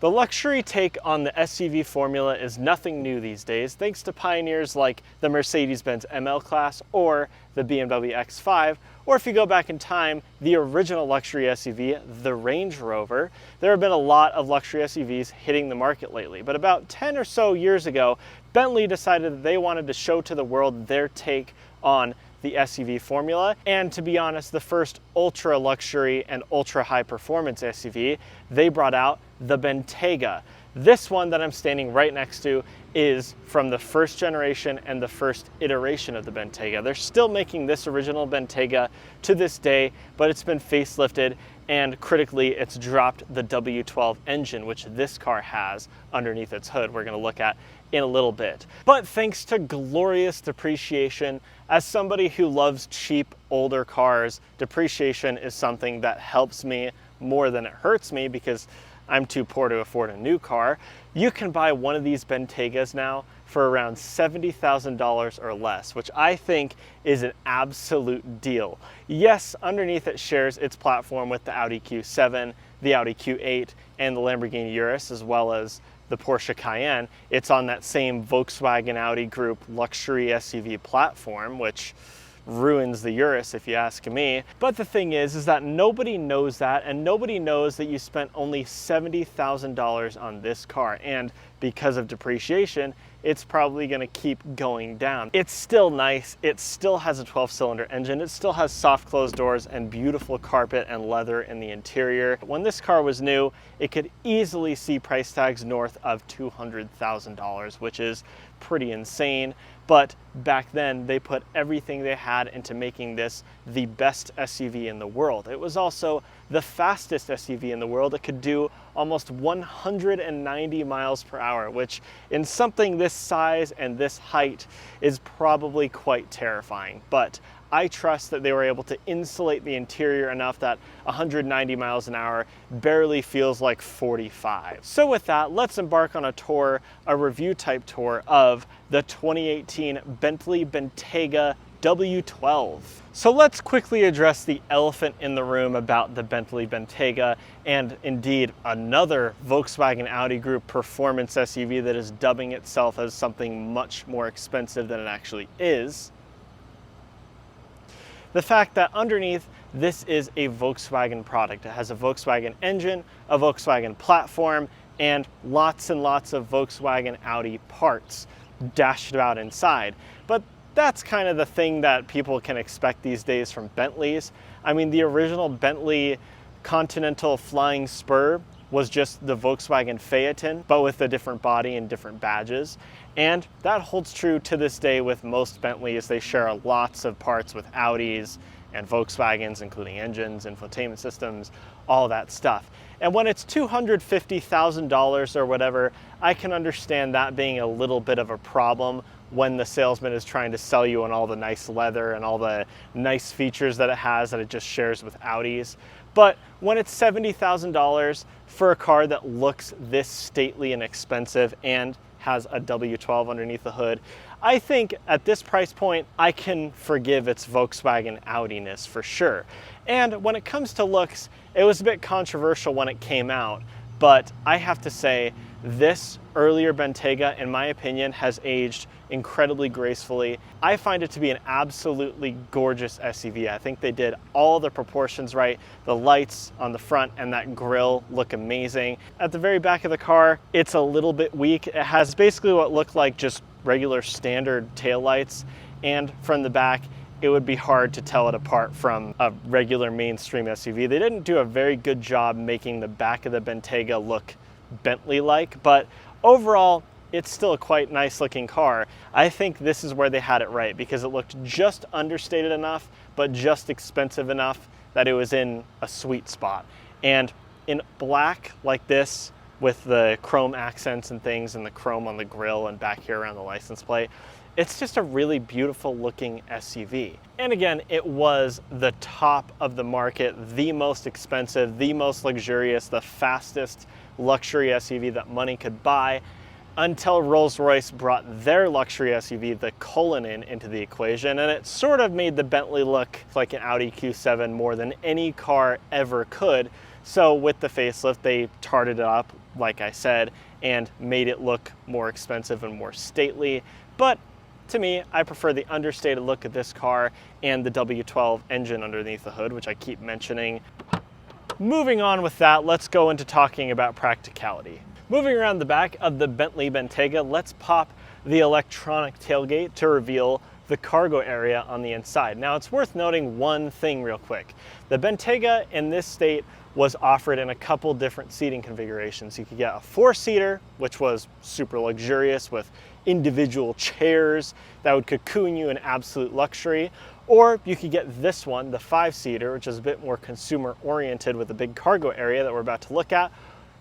The luxury take on the SUV formula is nothing new these days, thanks to pioneers like the Mercedes-Benz ML Class or the BMW X5, or if you go back in time, the original luxury SUV, the Range Rover. There have been a lot of luxury SUVs hitting the market lately, but about 10 or so years ago, Bentley decided that they wanted to show to the world their take on the SUV formula, and to be honest, the first ultra luxury and ultra high performance SUV, they brought out the Bentayga. This one that I'm standing right next to is from the first generation and the first iteration of the Bentayga. They're still making this original Bentayga to this day, but it's been facelifted, and critically, it's dropped the W12 engine, which this car has underneath its hood. We're gonna look at in a little bit. But thanks to glorious depreciation, as somebody who loves cheap, older cars, depreciation is something that helps me more than it hurts me because I'm too poor to afford a new car. You can buy one of these Bentaygas now for around $70,000 or less, which I think is an absolute deal. Yes, underneath it shares its platform with the Audi Q7, the Audi Q8, and the Lamborghini Urus, as well as the Porsche Cayenne. It's on that same Volkswagen Audi Group luxury SUV platform, which ruins the Urus if you ask me. But the thing is that nobody knows that, and nobody knows that you spent only $70,000 on this car, and because of depreciation, it's probably gonna keep going down. It's still nice, it still has a 12-cylinder engine, it still has soft closed doors and beautiful carpet and leather in the interior. When this car was new, it could easily see price tags north of $200,000, which is pretty insane. But back then, they put everything they had into making this the best SUV in the world. It was also the fastest SUV in the world. It could do almost 190 miles per hour, which in something this size and this height is probably quite terrifying. But I trust that they were able to insulate the interior enough that 190 miles an hour barely feels like 45. So with that, let's embark on a tour, a review type tour of the 2018 Bentley Bentayga W12. So let's quickly address the elephant in the room about the Bentley Bentayga, and indeed another Volkswagen Audi Group performance SUV that is dubbing itself as something much more expensive than it actually is. The fact that underneath, this is a Volkswagen product. It has a Volkswagen engine, a Volkswagen platform, and lots of Volkswagen Audi parts dashed about inside. But that's kind of the thing that people can expect these days from Bentleys. I mean, the original Bentley Continental Flying Spur was just the Volkswagen Phaeton, but with a different body and different badges. And that holds true to this day with most Bentleys. They share lots of parts with Audis and Volkswagens, including engines, infotainment systems, all that stuff. And when it's $250,000 or whatever, I can understand that being a little bit of a problem when the salesman is trying to sell you on all the nice leather and all the nice features that it has that it just shares with Audis. But when it's $70,000 for a car that looks this stately and expensive and has a W12 underneath the hood, I think at this price point, I can forgive its Volkswagen Audi-ness for sure. And when it comes to looks, it was a bit controversial when it came out, but I have to say, this earlier Bentayga, in my opinion, has aged incredibly gracefully. I find it to be an absolutely gorgeous SUV. I think they did all the proportions right. The lights on the front and that grille look amazing. At the very back of the car, it's a little bit weak. It has basically what look like just regular standard taillights, and from the back, it would be hard to tell it apart from a regular mainstream SUV. They didn't do a very good job making the back of the Bentayga look Bentley-like, but overall, it's still a quite nice looking car. I think this is where they had it right because it looked just understated enough, but just expensive enough that it was in a sweet spot. And in black like this, with the chrome accents and things and the chrome on the grille and back here around the license plate, it's just a really beautiful looking SUV. And again, it was the top of the market, the most expensive, the most luxurious, the fastest luxury SUV that money could buy, until Rolls-Royce brought their luxury SUV, the Cullinan, into the equation, and it sort of made the Bentley look like an Audi Q7 more than any car ever could. So with the facelift, they tarted it up like I said, and made it look more expensive and more stately. But to me, I prefer the understated look of this car and the W12 engine underneath the hood, which I keep mentioning. Moving on with that, let's go into talking about practicality. Moving around the back of the Bentley Bentayga, let's pop the electronic tailgate to reveal the cargo area on the inside. Now, it's worth noting one thing real quick. The Bentayga in this state was offered in a couple different seating configurations. You could get a 4-seater, which was super luxurious with individual chairs that would cocoon you in absolute luxury, or you could get this one, the 5-seater, which is a bit more consumer oriented with a big cargo area that we're about to look at.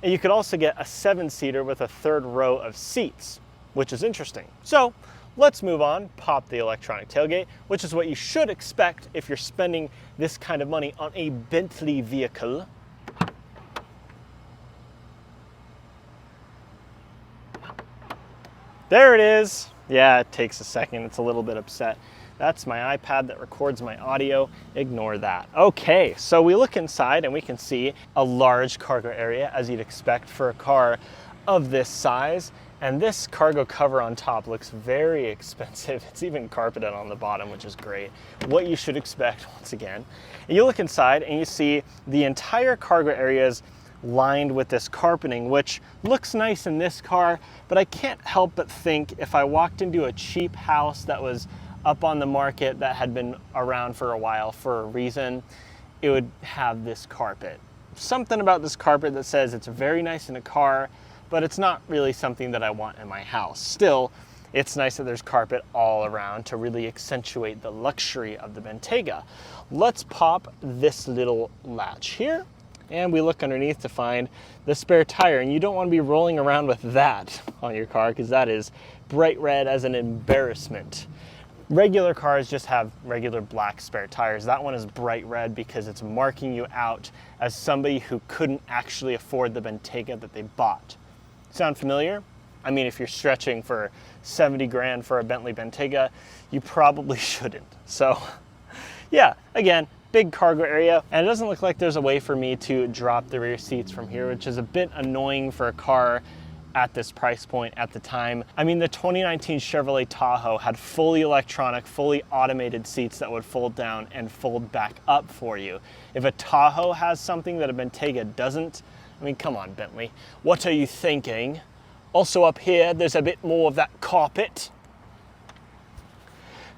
And you could also get a 7-seater with a 3rd row of seats, which is interesting. So let's move on, pop the electronic tailgate, which is what you should expect if you're spending this kind of money on a Bentley vehicle. There it is. Yeah, it takes a second. It's a little bit upset. That's my iPad that records my audio. Ignore that. Okay, so we look inside and we can see a large cargo area, as you'd expect for a car of this size. And this cargo cover on top looks very expensive. It's even carpeted on the bottom, which is great. What you should expect, once again. And you look inside and you see the entire cargo area is lined with this carpeting, which looks nice in this car, but I can't help but think if I walked into a cheap house that was up on the market that had been around for a while for a reason, it would have this carpet. Something about this carpet that says it's very nice in a car, but it's not really something that I want in my house. Still, it's nice that there's carpet all around to really accentuate the luxury of the Bentayga. Let's pop this little latch here, and we look underneath to find the spare tire. And you don't want to be rolling around with that on your car because that is bright red as an embarrassment. Regular cars just have regular black spare tires. That one is bright red because it's marking you out as somebody who couldn't actually afford the Bentayga that they bought. Sound familiar? I mean, if you're stretching for 70 grand for a Bentley Bentayga, you probably shouldn't. So yeah, again, big cargo area, and it doesn't look like there's a way for me to drop the rear seats from here, which is a bit annoying for a car at this price point at the time. I mean, the 2019 Chevrolet Tahoe had fully electronic, fully automated seats that would fold down and fold back up for you. If a Tahoe has something that a Bentayga doesn't, I mean, come on, Bentley, what are you thinking? Also up here, there's a bit more of that carpet.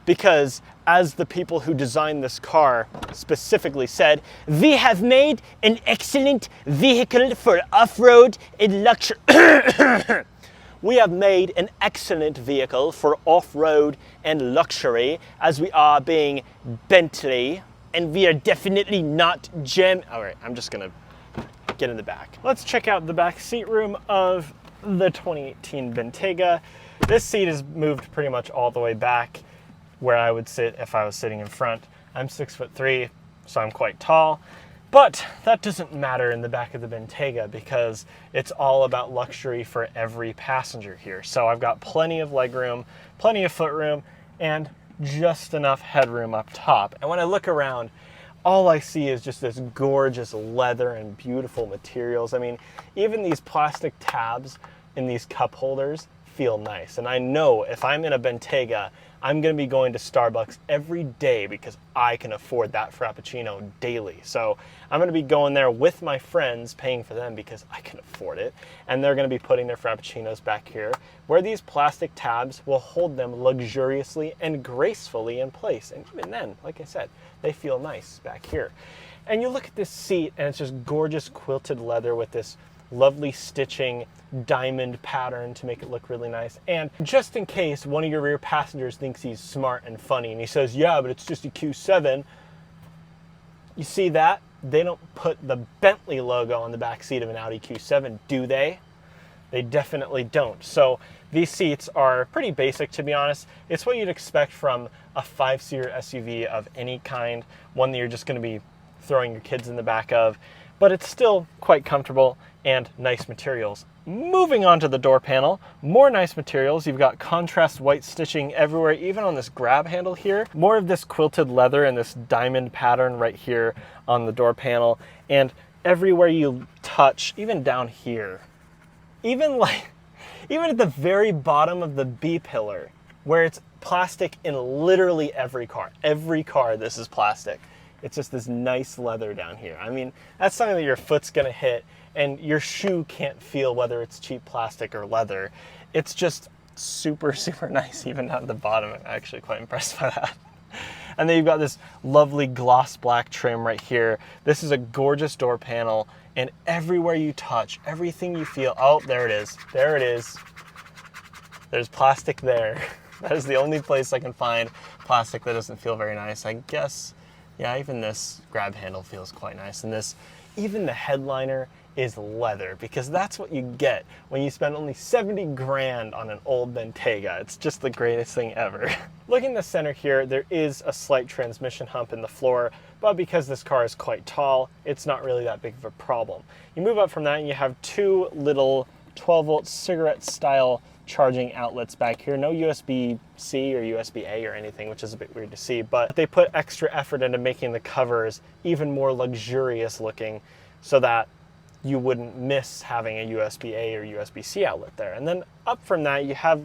Because as the people who designed this car specifically said, we have made an excellent vehicle for off-road and luxury. We have made an excellent vehicle for off-road and luxury, as we are being Bentley, and we are definitely not All right, I'm just gonna get in the back. Let's check out the back seat room of the 2018 Bentayga. This seat is moved pretty much all the way back where I would sit if I was sitting in front. I'm 6'3", so I'm quite tall, but that doesn't matter in the back of the Bentayga because it's all about luxury for every passenger here. So I've got plenty of legroom, plenty of footroom, and just enough headroom up top. And when I look around, all I see is just this gorgeous leather and beautiful materials. I mean, even these plastic tabs in these cup holders feel nice. And I know if I'm in a Bentayga, I'm gonna be going to Starbucks every day because I can afford that Frappuccino daily. So I'm gonna be going there with my friends, paying for them because I can afford it. And they're gonna be putting their Frappuccinos back here, where these plastic tabs will hold them luxuriously and gracefully in place. And even then, like I said, they feel nice back here. And you look at this seat and it's just gorgeous quilted leather with this lovely stitching diamond pattern to make it look really nice. And just in case one of your rear passengers thinks he's smart and funny and he says, yeah, but it's just a Q7, you see that? They don't put the Bentley logo on the back seat of an Audi Q7, do they? They definitely don't. So these seats are pretty basic, to be honest. It's what you'd expect from a 5-seater SUV of any kind, one that you're just gonna be throwing your kids in the back of, but it's still quite comfortable and nice materials. Moving on to the door panel, more nice materials. You've got contrast white stitching everywhere, even on this grab handle here. More of this quilted leather and this diamond pattern right here on the door panel. And everywhere you touch, even down here, even at the very bottom of the B pillar, where it's plastic in literally every car. Every car, this is plastic. It's just this nice leather down here. I mean, that's something that your foot's gonna hit and your shoe can't feel whether it's cheap plastic or leather. It's just super, super nice, even down at the bottom. I'm actually quite impressed by that. And then you've got this lovely gloss black trim right here. This is a gorgeous door panel, and everywhere you touch, everything you feel, oh, there it is. There it is. There's plastic there. That is the only place I can find plastic that doesn't feel very nice. I guess, yeah, even this grab handle feels quite nice. And this, even the headliner is leather, because that's what you get when you spend only 70 grand on an old Bentayga. It's just the greatest thing ever. Looking in the center here, there is a slight transmission hump in the floor, but because this car is quite tall, it's not really that big of a problem. You move up from that and you have two little 12-volt cigarette style charging outlets back here. No USB-C or USB-A or anything, which is a bit weird to see, but they put extra effort into making the covers even more luxurious looking so that you wouldn't miss having a USB-A or USB-C outlet there. And then up from that, you have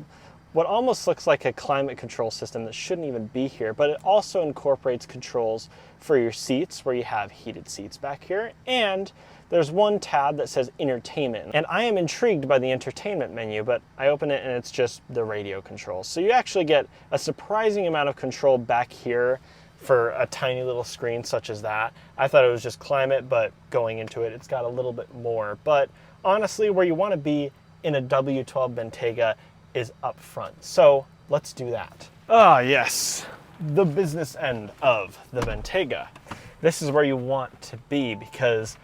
what almost looks like a climate control system that shouldn't even be here, but it also incorporates controls for your seats, where you have heated seats back here. And there's one tab that says Entertainment. And I am intrigued by the Entertainment menu, but I open it and it's just the radio controls. So you actually get a surprising amount of control back here for a tiny little screen such as that. I thought it was just climate, but going into it, it's got a little bit more. But honestly, where you want to be in a W12 Bentayga is up front. So let's do that. Ah, yes, the business end of the Bentayga. This is where you want to be, because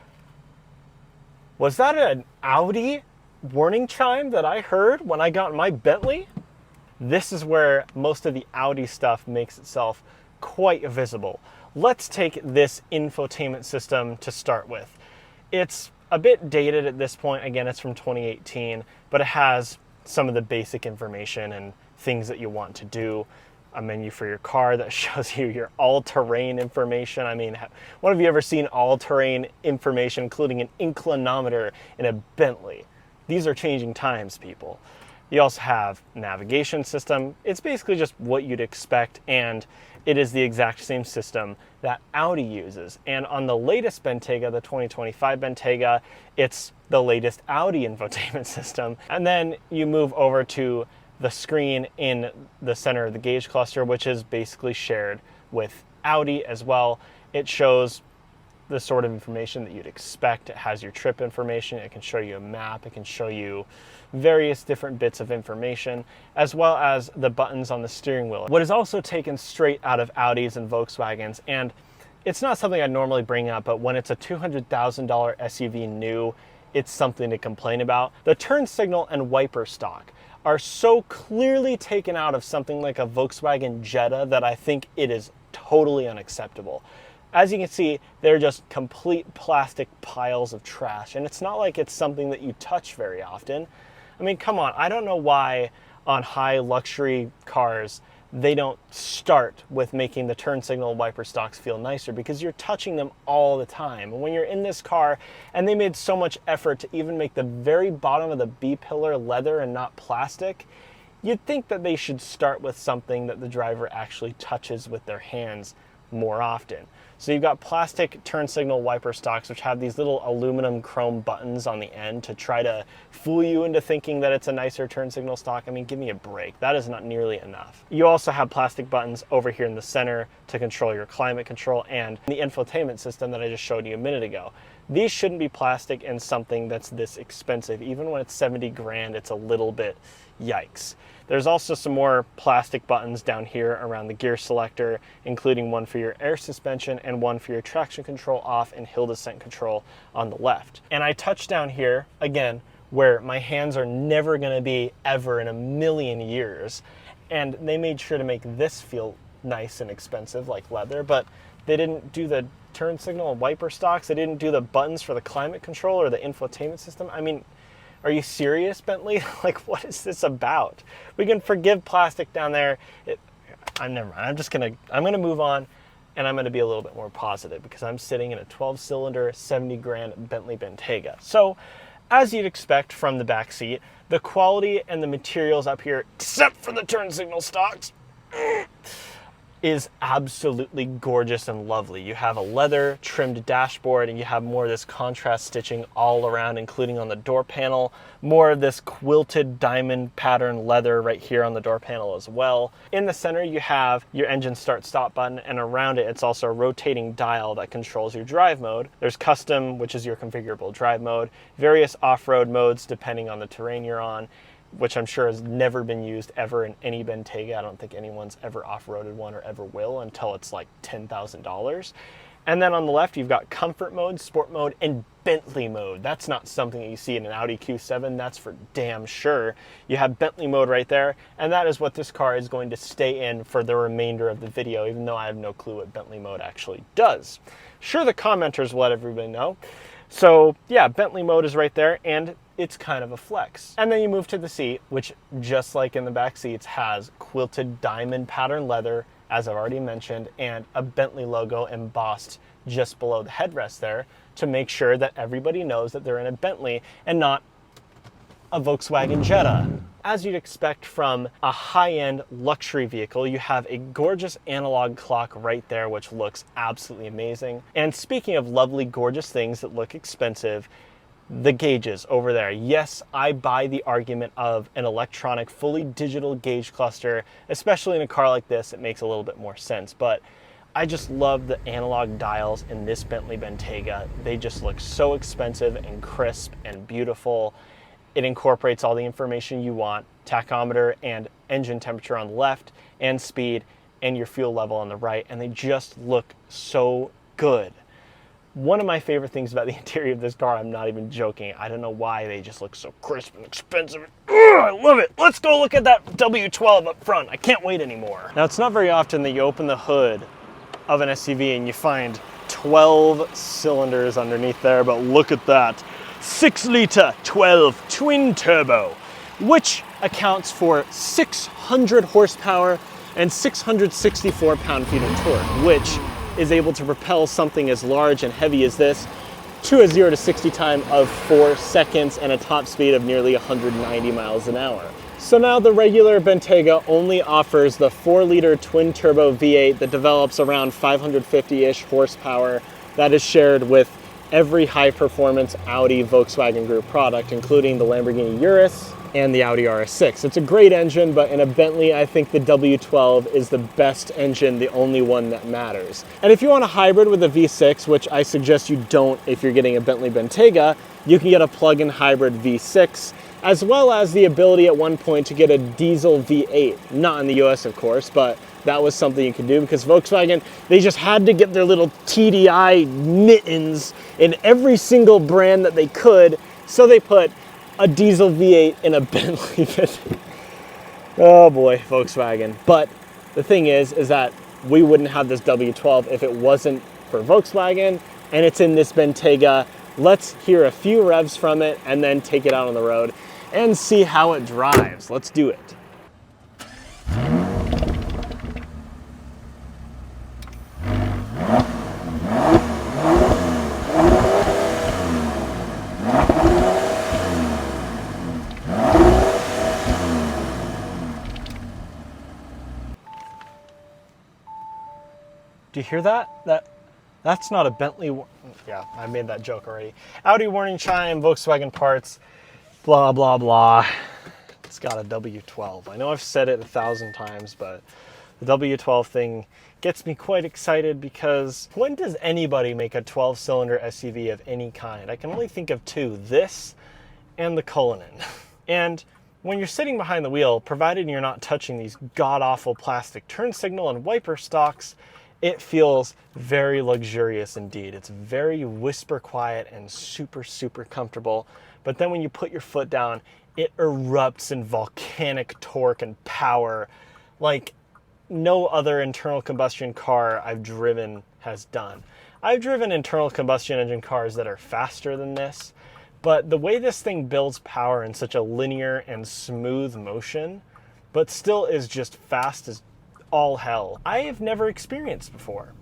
was that an Audi warning chime that I heard when I got my Bentley? This is where most of the Audi stuff makes itself quite visible. Let's take this infotainment system to start with. It's a bit dated at this point. Again, it's from 2018, but it has some of the basic information and things that you want to do. A menu for your car that shows you your all-terrain information. I mean, when have you ever seen all-terrain information, including an inclinometer in a Bentley? These are changing times, people. You also have navigation system. It's basically just what you'd expect, and it is the exact same system that Audi uses. And on the latest Bentayga, the 2025 Bentayga, it's the latest Audi infotainment system. And then you move over to the screen in the center of the gauge cluster, which is basically shared with Audi as well. It shows the sort of information that you'd expect. It has your trip information. It can show you a map. It can show you various different bits of information, as well as the buttons on the steering wheel. What is also taken straight out of Audis and Volkswagens, and it's not something I'd normally bring up, but when it's a $200,000 SUV new, it's something to complain about. The turn signal and wiper stock are so clearly taken out of something like a Volkswagen Jetta that I think it is totally unacceptable. As you can see, they're just complete plastic piles of trash, and it's not like it's something that you touch very often. I mean, come on, I don't know why on high luxury cars they don't start with making the turn signal and wiper stocks feel nicer, because you're touching them all the time. And when you're in this car, and they made so much effort to even make the very bottom of the B pillar leather and not plastic, you'd think that they should start with something that the driver actually touches with their hands more often. So you've got plastic turn signal wiper stocks, which have these little aluminum chrome buttons on the end to try to fool you into thinking that it's a nicer turn signal stock. I mean, give me a break. That is not nearly enough. You also have plastic buttons over here in the center to control your climate control and the infotainment system that I just showed you a minute ago. These shouldn't be plastic in something that's this expensive. Even when it's 70 grand, it's a little bit yikes. There's also some more plastic buttons down here around the gear selector, including one for your air suspension and one for your traction control off and hill descent control on the left. And I touch down here, again, where my hands are never gonna be ever in a million years. And they made sure to make this feel nice and expensive like leather, but they didn't do the turn signal and wiper stocks. They didn't do the buttons for the climate control or the infotainment system. I mean, are you serious, Bentley? Like, what is this about? We can forgive plastic down there. Never mind. I'm gonna move on, and I'm gonna be a little bit more positive because I'm sitting in a 12-cylinder, 70 grand Bentley Bentayga. So As you'd expect from the back seat, the quality and the materials up here, except for the turn signal stalks, is absolutely gorgeous and lovely. You have a leather trimmed dashboard, and you have more of this contrast stitching all around, including on the door panel, more of this quilted diamond pattern leather right here on the door panel as well. In the center, you have your engine start stop button, and around it, it's also a rotating dial that controls your drive mode. There's custom, which is your configurable drive mode, various off-road modes depending on the terrain you're on, which I'm sure has never been used ever in any Bentayga. I don't think anyone's ever off-roaded one or ever will until it's like $10,000. And then on the left, you've got comfort mode, sport mode, and Bentley mode. That's not something that you see in an Audi Q7, that's for damn sure. You have Bentley mode right there, and that is what this car is going to stay in for the remainder of the video, even though I have no clue what Bentley mode actually does. Sure, the commenters will let everybody know. So yeah, Bentley mode is right there, and it's kind of a flex. And then you move to the seat, which just like in the back seats has quilted diamond pattern leather, as I've already mentioned, and a Bentley logo embossed just below the headrest there to make sure that everybody knows that they're in a Bentley and not a Volkswagen Jetta. As you'd expect from a high-end luxury vehicle, you have a gorgeous analog clock right there, which looks absolutely amazing. And speaking of lovely, gorgeous things that look expensive, the gauges over there. Yes, I buy the argument of an electronic, fully digital gauge cluster, especially in a car like this. It makes a little bit more sense, but I just love the analog dials in this Bentley Bentayga. They just look so expensive and crisp and beautiful. It incorporates all the information you want, tachometer and engine temperature on the left, and speed, and your fuel level on the right, and they just look so good. One of my favorite things about the interior of this car, I'm not even joking, I don't know why they just look so crisp and expensive. Ugh, I love it. Let's go look at that W12 up front. I can't wait anymore. Now, it's not very often that you open the hood of an SUV and you find 12 cylinders underneath there, but look at that. 6-liter 12 twin turbo, which accounts for 600 horsepower and 664 pound-feet of torque, which is able to propel something as large and heavy as this to a 0 to 60 time of 4 seconds and a top speed of nearly 190 miles an hour. So now the regular Bentayga only offers the 4-liter twin-turbo V8 that develops around 550-ish horsepower that is shared with every high-performance Audi Volkswagen Group product, including the Lamborghini Urus and the Audi RS6. It's a great engine, but in a Bentley, I think the W12 is the best engine, the only one that matters. And if you want a hybrid with a V6, which I suggest you don't if you're getting a Bentley Bentayga, you can get a plug-in hybrid V6, as well as the ability at one point to get a diesel V8. Not in the US, of course, but that was something you could do because Volkswagen, they just had to get their little TDI mittens in every single brand that they could, so they put a diesel V8 in a Bentley. Oh boy, Volkswagen. But the thing is that we wouldn't have this W12 if it wasn't for Volkswagen, and it's in this Bentayga. Let's hear a few revs from it and then take it out on the road and see how it drives. Let's do it. Do you hear that? That's not a Bentley. Yeah, I made that joke already. Audi warning chime, Volkswagen parts, blah, blah, blah. It's got a W12. I know I've said it 1,000 times, but the W12 thing gets me quite excited because when does anybody make a 12-cylinder SUV of any kind? I can only think of two, this and the Cullinan. And when you're sitting behind the wheel, provided you're not touching these god-awful plastic turn signal and wiper stalks, it feels very luxurious indeed. It's very whisper quiet and super, super comfortable. But then when you put your foot down, it erupts in volcanic torque and power like no other internal combustion car I've driven has done. I've driven internal combustion engine cars that are faster than this, but the way this thing builds power in such a linear and smooth motion, but still is just fast as all hell, I have never experienced before.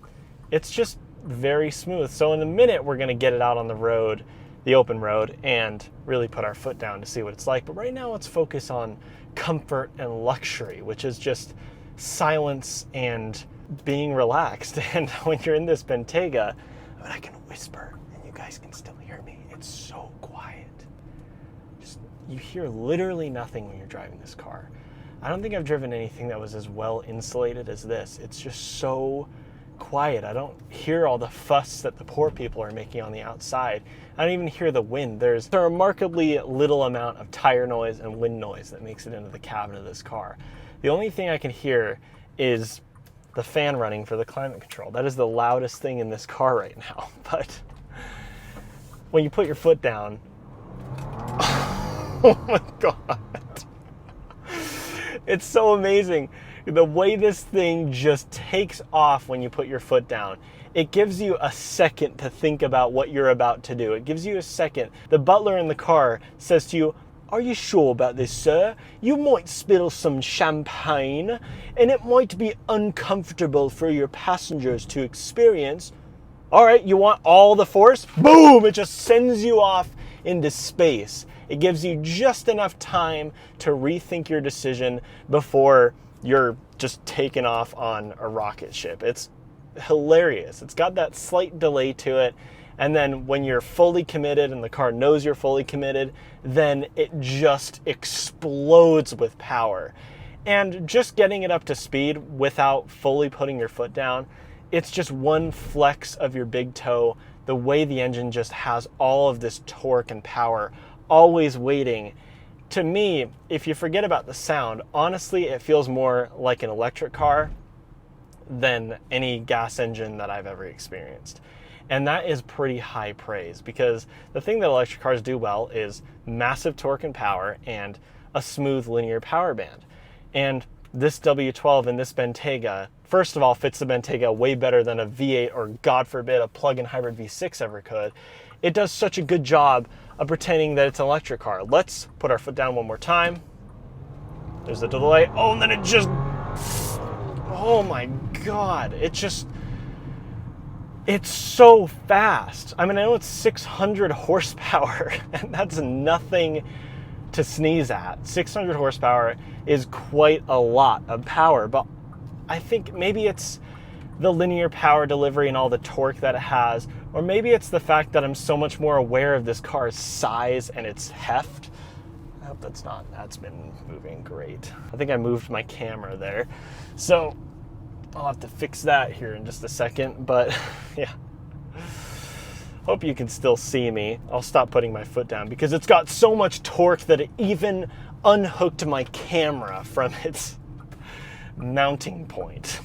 It's just very smooth. So in a minute, we're gonna get it out on the road the open road and really put our foot down to see what it's like. But right now let's focus on comfort and luxury, which is just silence and being relaxed. And when you're in this Bentayga, I mean, I can whisper and you guys can still hear me. It's so quiet. You hear literally nothing when you're driving this car. I don't think I've driven anything that was as well insulated as this. It's just so quiet. I don't hear all the fuss that the poor people are making on the outside. I don't even hear the wind. There's a remarkably little amount of tire noise and wind noise that makes it into the cabin of this car. The only thing I can hear is the fan running for the climate control. That is the loudest thing in this car right now. But when you put your foot down, oh my God. It's so amazing. The way this thing just takes off when you put your foot down. It gives you a second to think about what you're about to do. It gives you a second. The butler in the car says to you, "Are you sure about this, sir? You might spill some champagne and it might be uncomfortable for your passengers to experience." All right, you want all the force? Boom! It just sends you off into space. It gives you just enough time to rethink your decision before you're just taken off on a rocket ship. It's hilarious. It's got that slight delay to it. And then when you're fully committed and the car knows you're fully committed, then it just explodes with power. And just getting it up to speed without fully putting your foot down, it's just one flex of your big toe. The way the engine just has all of this torque and power always waiting. To me, if you forget about the sound, honestly, it feels more like an electric car than any gas engine that I've ever experienced. And that is pretty high praise, because the thing that electric cars do well is massive torque and power and a smooth linear power band. And this W12 and this Bentayga, first of all, fits the Bentayga way better than a V8 or, God forbid, a plug-in hybrid V6 ever could. It does such a good job of pretending that it's an electric car. Let's put our foot down one more time. There's the delay. Oh, and then it just, oh my God. It's so fast. I mean, I know it's 600 horsepower, and that's nothing to sneeze at. 600 horsepower is quite a lot of power, but I think maybe it's the linear power delivery and all the torque that it has, or maybe it's the fact that I'm so much more aware of this car's size and its heft. I hope that's been moving great. I think I moved my camera there. So I'll have to fix that here in just a second, but yeah. Hope you can still see me. I'll stop putting my foot down because it's got so much torque that it even unhooked my camera from its mounting point.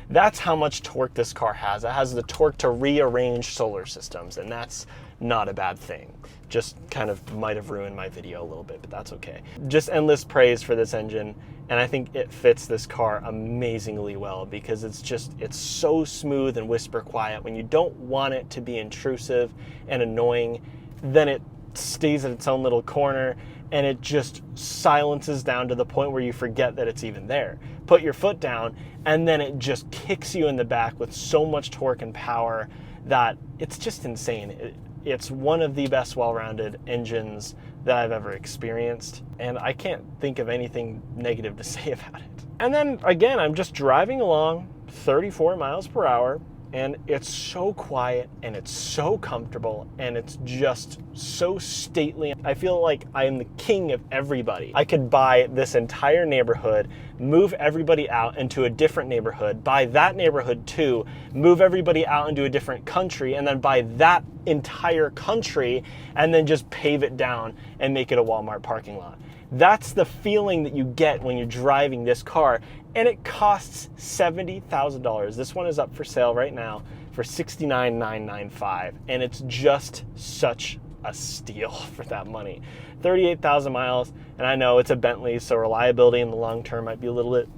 That's how much torque this car has. It has the torque to rearrange solar systems, and that's not a bad thing. Just kind of might have ruined my video a little bit, but that's okay. Just endless praise for this engine, and I think it fits this car amazingly well because it's so smooth and whisper quiet. When you don't want it to be intrusive and annoying, then it stays in its own little corner and it just silences down to the point where you forget that it's even there. Put your foot down and then it just kicks you in the back with so much torque and power that it's just insane. It's one of the best well-rounded engines that I've ever experienced, and I can't think of anything negative to say about it. And then again, I'm just driving along 34 miles per hour, and it's so quiet and it's so comfortable and it's just so stately. I feel like I am the king of everybody. I could buy this entire neighborhood, move everybody out into a different neighborhood, buy that neighborhood too, move everybody out into a different country, and then buy that entire country and then just pave it down and make it a Walmart parking lot. That's the feeling that you get when you're driving this car, and it costs $70,000. This one is up for sale right now for $69,995, and it's just such a steal for that money. 38,000 miles, and I know it's a Bentley, so reliability in the long term might be a little bit,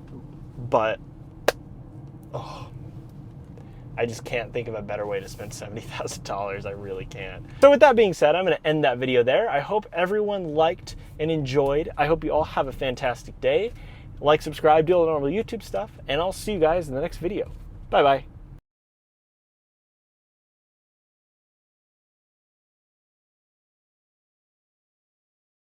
but I just can't think of a better way to spend $70,000. I really can't. So with that being said, I'm going to end that video there. I hope everyone liked and enjoyed. I hope you all have a fantastic day. Like, subscribe, do all the normal YouTube stuff, and I'll see you guys in the next video. Bye-bye.